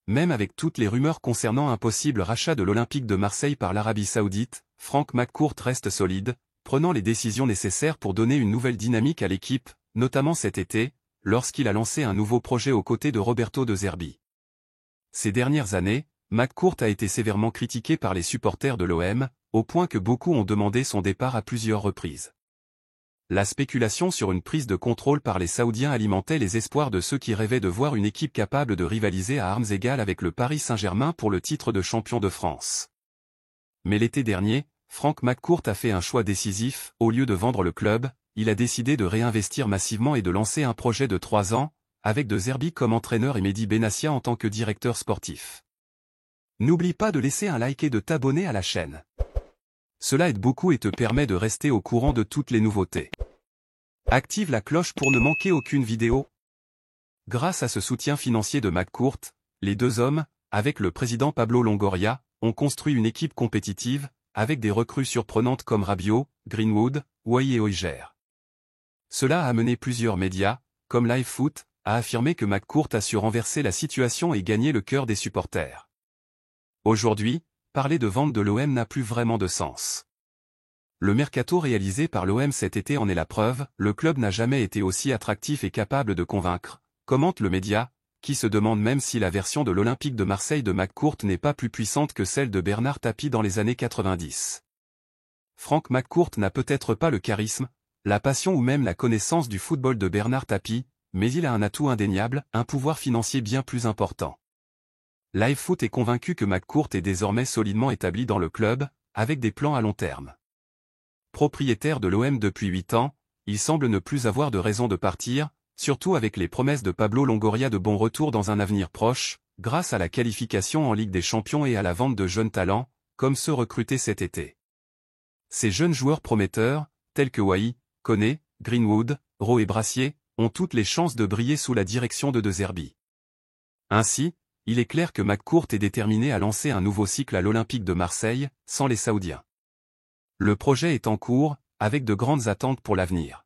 même avec toutes les rumeurs concernant un possible rachat de l'Olympique de Marseille par l'Arabie Saoudite, Frank McCourt reste solide, prenant les décisions nécessaires pour donner une nouvelle dynamique à l'équipe, notamment cet été, lorsqu'il a lancé un nouveau projet aux côtés de Roberto De Zerbi. Ces dernières années, McCourt a été sévèrement critiqué par les supporters de l'OM, au point que beaucoup ont demandé son départ à plusieurs reprises. La spéculation sur une prise de contrôle par les Saoudiens alimentait les espoirs de ceux qui rêvaient de voir une équipe capable de rivaliser à armes égales avec le Paris Saint-Germain pour le titre de champion de France. Mais l'été dernier, Frank McCourt a fait un choix décisif. Au lieu de vendre le club, il a décidé de réinvestir massivement et de lancer un projet de 3 ans, avec De Zerbi comme entraîneur et Mehdi Benassia en tant que directeur sportif. N'oublie pas de laisser un like et de t'abonner à la chaîne. Cela aide beaucoup et te permet de rester au courant de toutes les nouveautés. Active la cloche pour ne manquer aucune vidéo. Grâce à ce soutien financier de McCourt, les deux hommes, avec le président Pablo Longoria, ont construit une équipe compétitive, avec des recrues surprenantes comme Rabiot, Greenwood, Wai et Hojbjerg. Cela a amené plusieurs médias, comme LiveFoot, à affirmer que McCourt a su renverser la situation et gagner le cœur des supporters. Aujourd'hui, parler de vente de l'OM n'a plus vraiment de sens. Le mercato réalisé par l'OM cet été en est la preuve, le club n'a jamais été aussi attractif et capable de convaincre, commente le média, qui se demande même si la version de l'Olympique de Marseille de McCourt n'est pas plus puissante que celle de Bernard Tapie dans les années 90. Frank McCourt n'a peut-être pas le charisme, la passion ou même la connaissance du football de Bernard Tapie, mais il a un atout indéniable, un pouvoir financier bien plus important. LiveFoot est convaincu que McCourt est désormais solidement établi dans le club, avec des plans à long terme. Propriétaire de l'OM depuis 8 ans, il semble ne plus avoir de raison de partir, surtout avec les promesses de Pablo Longoria de bons retours dans un avenir proche, grâce à la qualification en Ligue des Champions et à la vente de jeunes talents, comme ceux recrutés cet été. Ces jeunes joueurs prometteurs, tels que Wai, Koné, Greenwood, Rowe et Brassier, ont toutes les chances de briller sous la direction de De Zerbi. Ainsi, il est clair que McCourt est déterminé à lancer un nouveau cycle à l'Olympique de Marseille, sans les Saoudiens. Le projet est en cours, avec de grandes attentes pour l'avenir.